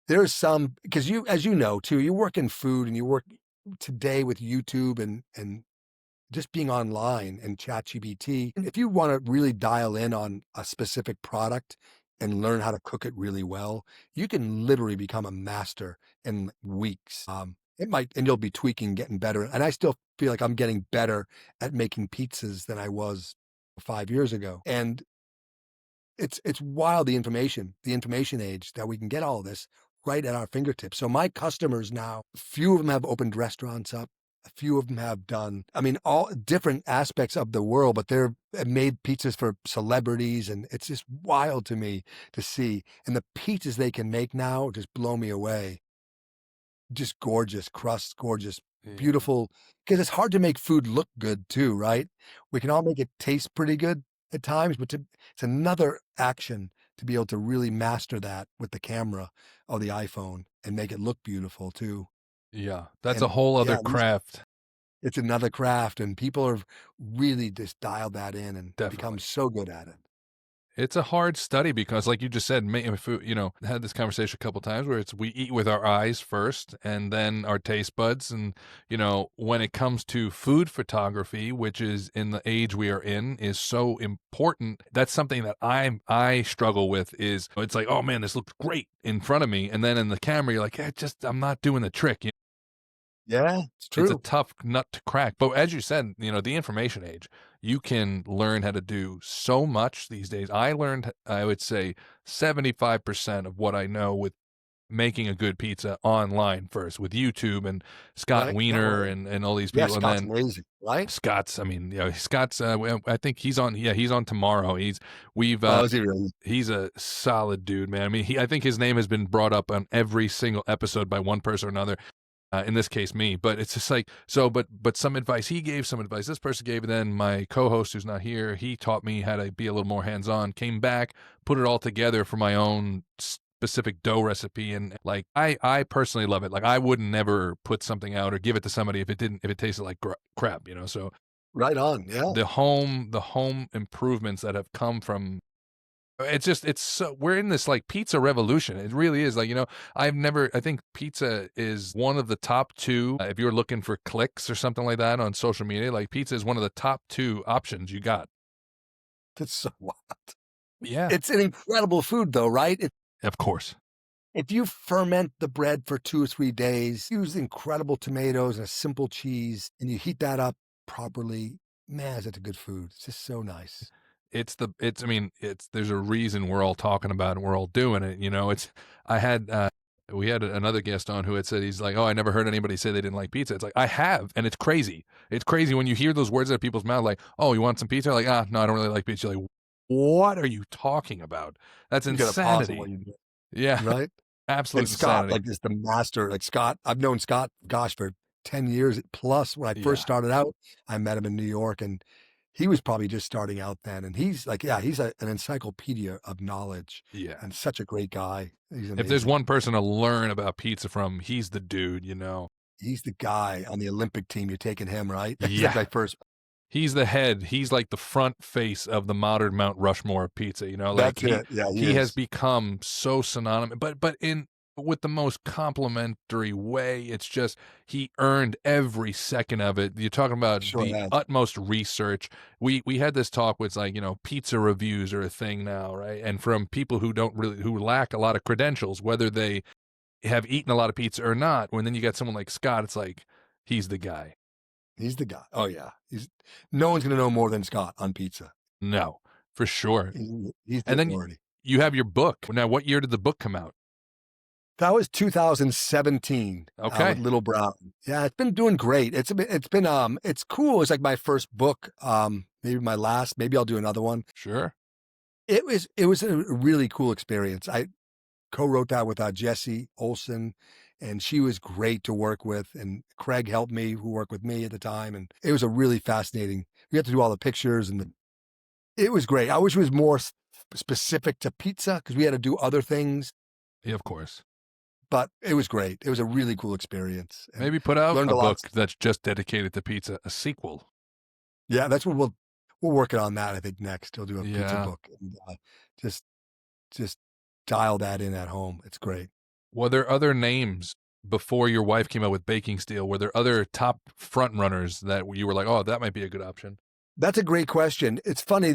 B: There's some because as you know too, you work in food and you work today with YouTube and just being online and ChatGPT. If you want to really dial in on a specific product and learn how to cook it really well, you can literally become a master in weeks. And you'll be tweaking, getting better. And I still feel like I'm getting better at making pizzas than I was 5 years ago. And it's wild the information age that we can get all this right at our fingertips. So my customers now, a few of them have opened restaurants up. A few of them have done, I mean, all different aspects of the world, but they've made pizzas for celebrities. And it's just wild to me to see. And the pizzas they can make now just blow me away. Just gorgeous crust, gorgeous,
A: Yeah.
B: beautiful. Because it's hard to make food look good too, right? We can all make it taste pretty good at times, but it's another action to be able to really master that with the camera of the iPhone and make it look beautiful too.
A: Yeah, that's a
B: And
A: whole other
B: yeah,
A: craft.
B: it's another craft, and people have really just dialed that in and become
A: Definitely.
B: so good at it.
A: It's a hard study because, like you just said, if had this conversation a couple times where we eat with our eyes first and then our taste buds. And, when it comes to food photography, which is in the age we are in, is so important. That's something that I struggle with is it's like, oh man, this looks great in front of me. And then in the camera, you're like, I'm not doing the trick.
B: Yeah, it's
A: It's a
B: true.
A: tough nut to crack. But as you said, the information age, you can learn how to do so much these days. I learned, I would say, 75% of what I know with making a good pizza online first with YouTube and Scott
B: Right. Yeah,
A: Wiener
B: well,
A: and all these
B: yeah,
A: people. And
B: Scott's
A: then
B: amazing, right?
A: Scott's, I mean, Scott's, I think he's on, yeah, he's on tomorrow.
B: Oh, is he really?
A: He's a solid dude, man. I mean, I think his name has been brought up on every single episode by one person or another. In this case, me, but it's just like, so, but some advice he gave, some advice this person gave, and then my co-host who's not here, he taught me how to be a little more hands-on, came back, put it all together for my own specific dough recipe. And like, I personally love it. Like I would never put something out or give it to somebody if it tasted like crap, so
B: Right on. Yeah.
A: the home improvements that have come from it's so we're in this like pizza revolution. It really is like, I think pizza is one of the top two. If you're looking for clicks or something like that on social media, like pizza is one of the top two options you got.
B: That's so wild.
A: Yeah,
B: It's an incredible food though, right?
A: of course.
B: If you ferment the bread for 2 or 3 days, use incredible tomatoes and a simple cheese, and you heat that up properly, man, is that a good food. It's just so nice.
A: I mean, there's a reason we're all talking about it. We're all doing it. We had another guest on who had said, he's like, oh, I never heard anybody say they didn't like pizza. It's like, I have. And it's crazy. It's crazy when you hear those words out of people's mouth, like, oh, you want some pizza? Like, no, I don't really like pizza. You're like, what are you talking about? That's
B: You gotta pause it
A: insanity.
B: while you do it,
A: Yeah.
B: right?
A: Absolute
B: And Scott,
A: insanity.
B: like, is the master. Like Scott, I've known Scott, gosh, for 10 years plus. When I
A: Yeah.
B: first started out, I met him in New York, and he was probably just starting out then. And he's like, yeah, he's an encyclopedia of knowledge
A: Yeah.
B: and such a great guy. He's
A: If there's
B: amazing.
A: one person to learn about pizza from, he's the dude,
B: He's the guy on the Olympic team. You're taking him, right? He's
A: Yeah.
B: like my first.
A: He's the head. He's like the front face of the modern Mount Rushmore of pizza, like
B: That's it. Yeah,
A: he has
B: is.
A: become so synonymous. But with the most complimentary way. It's just he earned every second of it. You're talking about
B: Sure
A: the
B: has.
A: utmost research. We had this talk with like, pizza reviews are a thing now, right? And from people who lack a lot of credentials, whether they have eaten a lot of pizza or not, when then you get someone like Scott, it's like he's the guy.
B: He's the guy. Oh yeah. No one's gonna know more than Scott on pizza.
A: No, for sure.
B: He's the
A: And then
B: authority.
A: you have your book. Now, what year did the book come out?
B: That was 2017 with
A: Okay,
B: Little Brown. Yeah, it's been doing great. It's cool. It's like my first book, maybe my last. Maybe I'll do another one.
A: sure.
B: It was a really cool experience. I co-wrote that with Jesse Olson, and she was great to work with. And Craig helped me, who worked with me at the time, and it was a really fascinating. We had to do all the pictures, and it was great. I wish it was more specific to pizza because we had to do other things,
A: Yeah, of course.
B: but it was great. It was a really cool experience, and
A: Maybe put out
B: learned
A: a
B: a lot.
A: book that's just dedicated to pizza, a sequel.
B: Yeah, that's what we're working on that. I think next we'll do a pizza
A: Yeah.
B: book and just just dial that in at home. It's great.
A: Were there other names before your wife came out with baking steel? Were there other top front runners that you were like, oh, that might be a good option?
B: That's a great question. It's funny.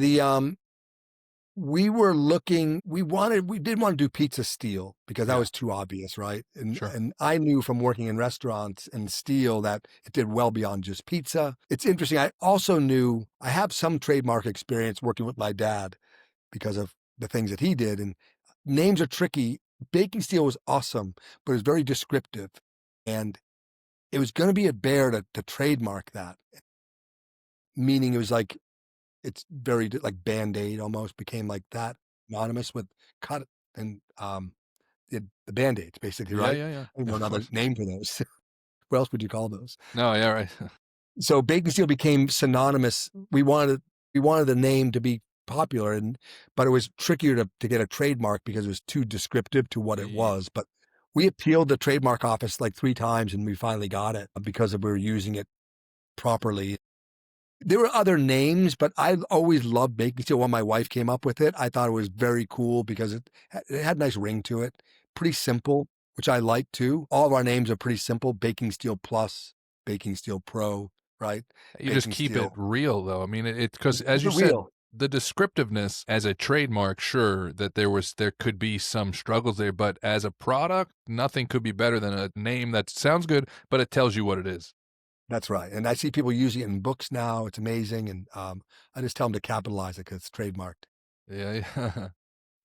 B: We were looking. We didn't want to do pizza steel because that
A: Yeah.
B: was too obvious, right? And
A: Sure.
B: and I knew from working in restaurants and steel that it did well beyond just pizza. It's interesting. I also knew I have some trademark experience working with my dad because of the things that he did. And names are tricky. Baking steel was awesome, but it was very descriptive, and it was going to be a bear to trademark that. Meaning it was like it's very like Band-Aid almost became like that anonymous with cut and the Band-Aids basically,
A: Yeah,
B: right?
A: yeah, yeah.
B: I don't know
A: Of
B: another
A: course.
B: name for those. What else would you call those?
A: No, yeah, right.
B: So baking steel became synonymous. We wanted the name to be popular, but it was trickier to get a trademark because it was too descriptive to what it
A: Ye-
B: was. But we appealed the trademark office like 3 times and we finally got it because we were using it properly. There were other names, but I always loved baking steel. When my wife came up with it, I thought it was very cool because it had a nice ring to it. Pretty simple, which I like too. All of our names are pretty simple. Baking Steel Plus, Baking Steel Pro, right?
A: You just
B: Baking
A: keep it
B: Steel.
A: real, though. I mean, it's because, as
B: Keep
A: you
B: it
A: said,
B: real.
A: the descriptiveness as a trademark, sure, that there could be some struggles there, but as a product, nothing could be better than a name that sounds good, but it tells you what it is.
B: That's right. And I see people using it in books now. It's amazing. And I just tell them to capitalize it because it's trademarked.
A: Yeah, yeah.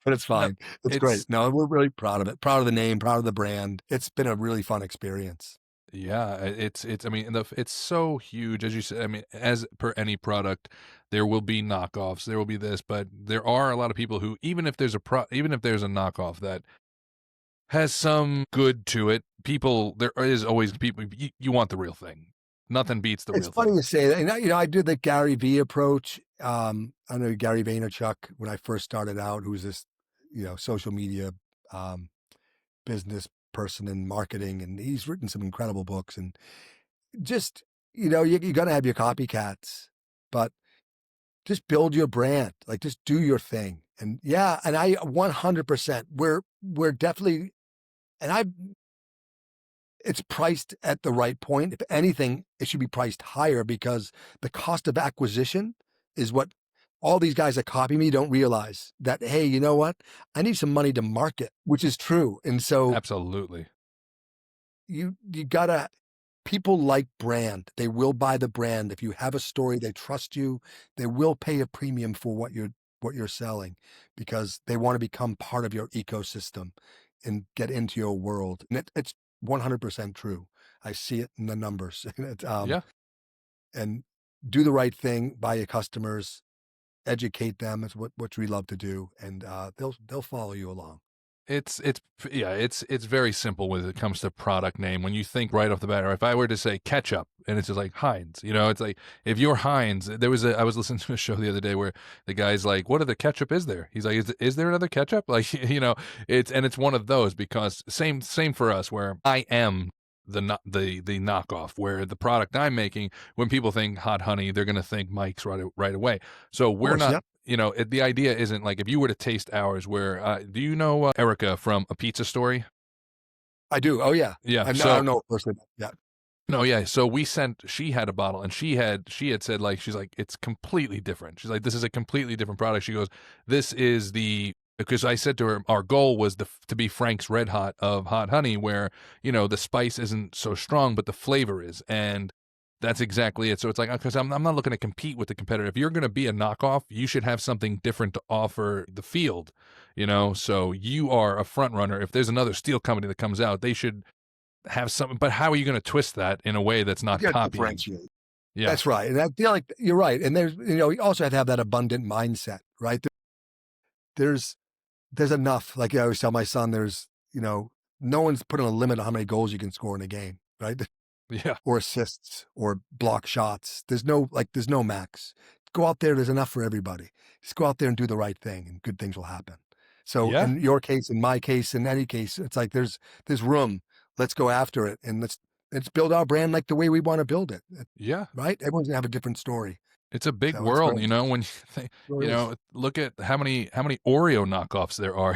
B: But it's
A: No,
B: fine. It's great.
A: it's
B: No, we're really proud of it. Proud of the name, proud of the brand. It's been a really fun experience.
A: yeah, it's I mean, it's so huge, as you said. I mean, as per any product, there will be knockoffs, there will be this, but there are a lot of people who, even if there's a knockoff that has some good to it, there is always people, you want the real thing. Nothing beats the
B: It's
A: real
B: funny
A: thing.
B: you say that. And I did the Gary Vee approach. I know Gary Vaynerchuk when I first started out, who was this, social media um, business person in marketing, and he's written some incredible books. And just you're gonna have your copycats, but just build your brand. Like just do your thing. And yeah, and I 100%. We're definitely, and I it's priced at the right point. If anything, it should be priced higher because the cost of acquisition is what all these guys that copy me don't realize that, hey, you know what? I need some money to market, which is true. And so
A: Absolutely.
B: you gotta, people like brand. They will buy the brand. If you have a story, they trust you. They will pay a premium for what you're selling because they want to become part of your ecosystem and get into your world. And it's 100% true. I see it in the numbers.
A: Yeah.
B: And do the right thing by your customers, educate them. It's what we love to do, and they'll follow you along.
A: It's very simple when it comes to product name. When you think right off the bat, or if I were to say ketchup and it's just like Heinz, it's like if you're Heinz, I was listening to a show the other day where the guy's like, what other ketchup is there? He's like, is there another ketchup? Like, it's one of those because same for us where I am the knockoff, where the product I'm making, when people think hot honey, they're going to think Mike's right away. So
B: Of
A: we're
B: course,
A: not,
B: yeah.
A: the idea isn't like if you were to taste ours, where do you know Erica from A Pizza Story?
B: I do. Oh yeah.
A: Yeah.
B: I
A: So
B: don't know personally. Yeah.
A: no, yeah. So she had a bottle and she had said like, she's like, it's completely different. She's like, this is a completely different product. She goes, this is because I said to her, our goal was to be Frank's Red Hot of hot honey, where, the spice isn't so strong, but the flavor is. And that's exactly it. So it's like, because I'm not looking to compete with the competitor. If you're going to be a knockoff, you should have something different to offer the field, So you are a front runner. If there's another steel company that comes out, they should have something, but how are you going to twist that in a way that's
B: You
A: not
B: got to
A: copying?
B: differentiate.
A: Yeah.
B: That's right. And I feel like you're right. And there's, you also have to have that abundant mindset, right? There's enough. Like I always tell my son, no one's putting a limit on how many goals you can score in a game, right?
A: Yeah.
B: Or assists or block shots. There's no max. Go out there. There's enough for everybody. Just go out there and do the right thing, and good things will happen. So
A: Yeah.
B: in your case, in my case, in any case, it's like there's room. Let's go after it, and let's build our brand like the way we want to build it.
A: Yeah.
B: Right? Everyone's gonna have a different story.
A: It's a big
B: So it's
A: world,
B: great.
A: when you think,
B: It really is.
A: look at how many Oreo knockoffs there are,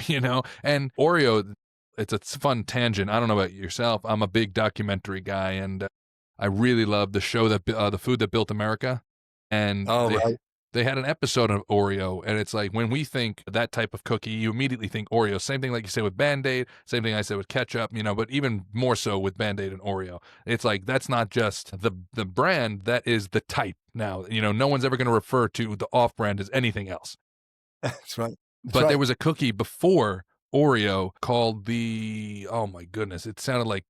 A: and Oreo, it's a fun tangent. I don't know about yourself. I'm a big documentary guy, and I really love the show the Food That Built America. And
B: Oh, right.
A: they had an episode of Oreo, and it's like, when we think that type of cookie, you immediately think Oreo. Same thing like you say with Band-Aid, same thing I said with ketchup, but even more so with Band-Aid and Oreo. It's like, that's not just the brand, that is the type now. No one's ever going to refer to the off-brand as anything else.
B: That's right. That's
A: But
B: right.
A: there was a cookie before Oreo called oh my goodness, it sounded like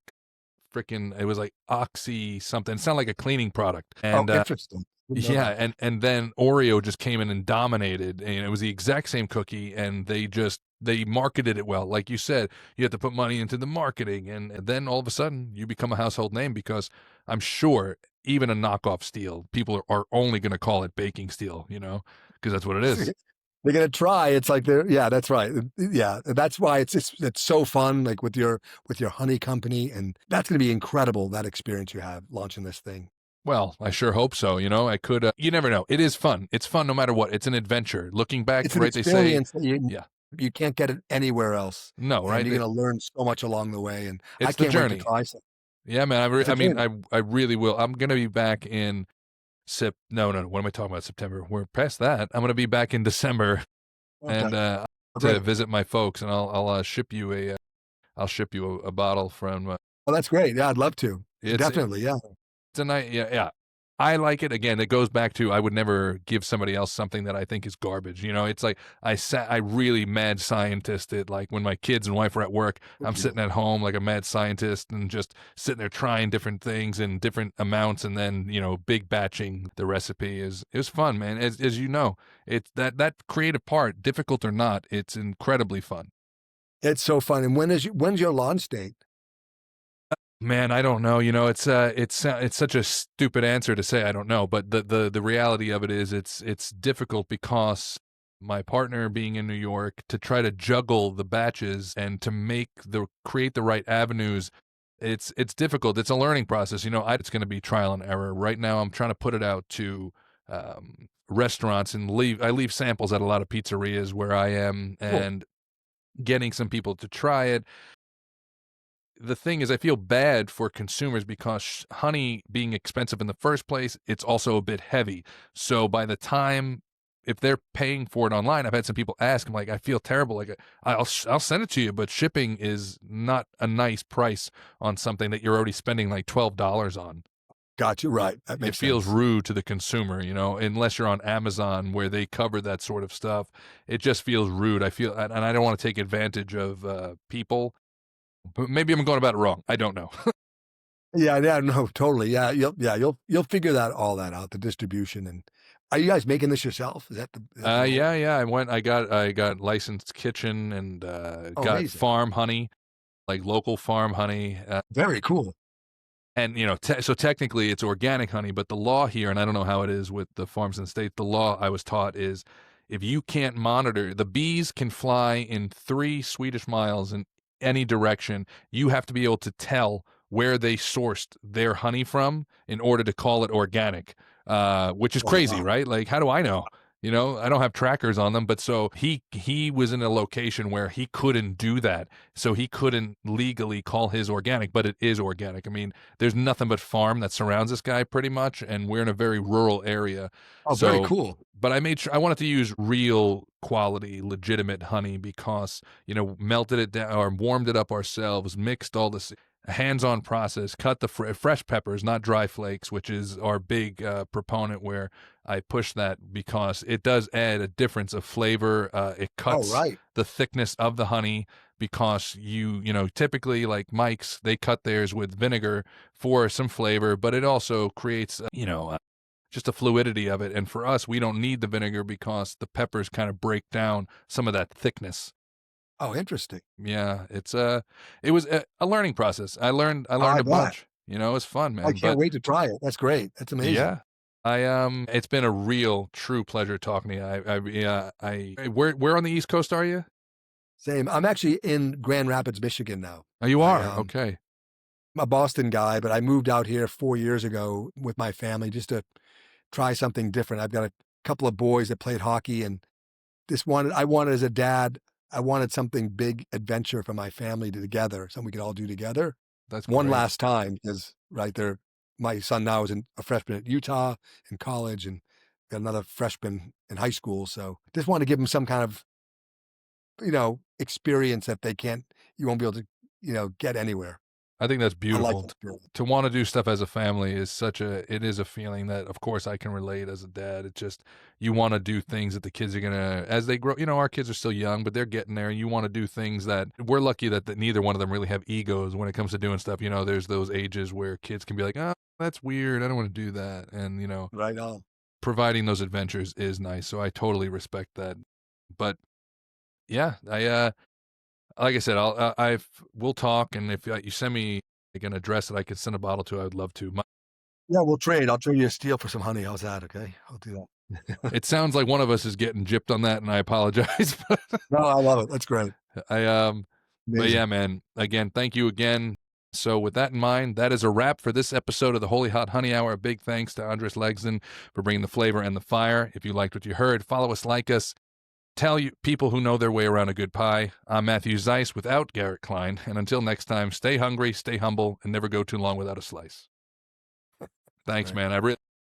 A: it was like Oxy something. It sounded like a cleaning product. And
B: Interesting. Didn't know
A: yeah,
B: that.
A: and then Oreo just came in and dominated, and it was the exact same cookie, and they marketed it well. Like you said, you have to put money into the marketing, and then all of a sudden you become a household name, because I'm sure even a knockoff steel, people are only going to call it baking steel, because that's what it is.
B: They're gonna try. It's like yeah, that's right. Yeah, that's why it's so fun. Like with your honey company, and that's gonna be incredible. That experience you have launching this thing.
A: Well, I sure hope so. I could. You never know. It is fun. It's fun no matter what. It's an adventure. Looking back,
B: It's an
A: right? They say,
B: experience that
A: yeah,
B: you can't get it anywhere else.
A: no,
B: And
A: right?
B: you're gonna learn so much along the way. And I
A: It's the
B: can't wait to
A: journey.
B: try some.
A: Yeah, man.
B: It's a
A: I mean,
B: journey.
A: I really will. I'm gonna be back in No. What am I talking about? September. We're past that. I'm gonna be back in December, and
B: Okay.
A: to
B: Great.
A: visit my folks, and I'll ship you a bottle from.
B: Well, that's great. Yeah, I'd love to.
A: It's
B: Definitely. Yeah.
A: it's a nice. Yeah, yeah. I like it. Again, it goes back to, I would never give somebody else something that I think is garbage. It's like I really mad scientist it. Like when my kids and wife are at work, I'm sitting at home like a mad scientist and just sitting there trying different things in different amounts, and then big batching the recipe is fun, man. As you know, it's that creative part, difficult or not, it's incredibly fun.
B: It's so fun. And when's your launch date?
A: Man, I don't know. It's such a stupid answer to say I don't know, but the reality of it is, it's difficult, because my partner being in New York, to try to juggle the batches and to create the right avenues, it's difficult. It's a learning process. It's going to be trial and error. Right now, I'm trying to put it out to restaurants, and I leave samples at a lot of pizzerias where I am,
B: Cool.
A: and getting some people to try it. The thing is, I feel bad for consumers, because honey being expensive in the first place, it's also a bit heavy. So by the time, if they're paying for it online, I've had some people ask, I'm like, I feel terrible. Like, I'll send it to you, but shipping is not a nice price on something that you're already spending like $12 on.
B: Got you. Right. That
A: It
B: makes
A: feels
B: sense.
A: rude to the consumer, unless you're on Amazon where they cover that sort of stuff. It just feels rude. And I don't want to take advantage of people. But maybe I'm going about it wrong. I don't know.
B: Yeah, no, totally. Yeah, you'll figure all that out, the distribution. And are you guys making this yourself? Is that the goal?
A: Yeah. I got licensed kitchen, and
B: Oh,
A: got
B: amazing.
A: farm honey, like local farm honey.
B: Very cool.
A: And so technically it's organic honey, but the law here, and I don't know how it is with the farms in the state, the law I was taught is, if you can't monitor, the bees can fly in 3 Swedish miles in any direction. You have to be able to tell where they sourced their honey from in order to call it organic, which is
B: Oh,
A: crazy,
B: wow.
A: right? Like, how do I know? You know, I don't have trackers on them, but so he was in a location where he couldn't do that. So he couldn't legally call his organic, but it is organic. I mean, there's nothing but farm that surrounds this guy pretty much, and we're in a very rural area.
B: Oh, very
A: So,
B: cool.
A: but I made sure I wanted to use real quality, legitimate honey because, you know, melted it down or warmed it up ourselves, mixed all this hands-on process, cut the fresh peppers, not dry flakes, which is our big proponent where I push that because it does add a difference of flavor. It
B: Oh,
A: cuts
B: right.
A: the thickness of the honey because you know, typically like Mike's, they cut theirs with vinegar for some flavor, but it also creates, just a fluidity of it. And for us, we don't need the vinegar because the peppers kind of break down some of that thickness.
B: Oh, interesting.
A: Yeah, it was a learning process. I
B: Oh,
A: learned
B: I
A: a
B: bet.
A: bunch. You know, it's fun,
B: I
A: man.
B: can't
A: But
B: wait to try it. That's great. That's amazing.
A: yeah, it's been a real, true pleasure talking to you. Where on the East Coast are you?
B: Same. I'm actually in Grand Rapids, Michigan now.
A: Oh, you
B: I,
A: are. Okay,
B: I'm a Boston guy, but I moved out here 4 years ago with my family just to try something different. I've got a couple of boys that played hockey, and I wanted as a dad, I wanted something big adventure for my family together, something we could all do together
A: that's
B: one
A: great.
B: last time because right there, my son now is a freshman at Utah in college and got another freshman in high school. So just want to give them some kind of, experience that you won't be able to, get anywhere.
A: I think that's
B: I like
A: beautiful.
B: that experience.
A: To want to do stuff as a family is it is a feeling that, of course, I can relate as a dad. It's just, you want to do things that the kids are going to, as they grow, our kids are still young, but they're getting there. You want to do things that we're lucky that neither one of them really have egos when it comes to doing stuff. You know, there's those ages where kids can be like, oh, that's weird. I don't want to do that. And,
B: Right on.
A: providing those adventures is nice. So I totally respect that. But yeah, like I said, we'll talk, and if you send me like an address that I could send a bottle to, I would love to.
B: Yeah, we'll trade. I'll trade you a steel for some honey. How's that? Okay. I'll do that.
A: It sounds like one of us is getting gypped on that, and I apologize. But
B: No, I love it. That's great.
A: but yeah,
B: Amazing.
A: man. Again, thank you again. So with that in mind, that is a wrap for this episode of the Holy Hot Honey Hour. A big thanks to Andris Lagsden for bringing the flavor and the fire. If you liked what you heard, follow us, like us. Tell you people who know their way around a good pie. I'm Matthew Zeiss without Garrett Klein. And until next time, stay hungry, stay humble, and never go too long without a slice. Thanks,
B: Right.
A: man. I really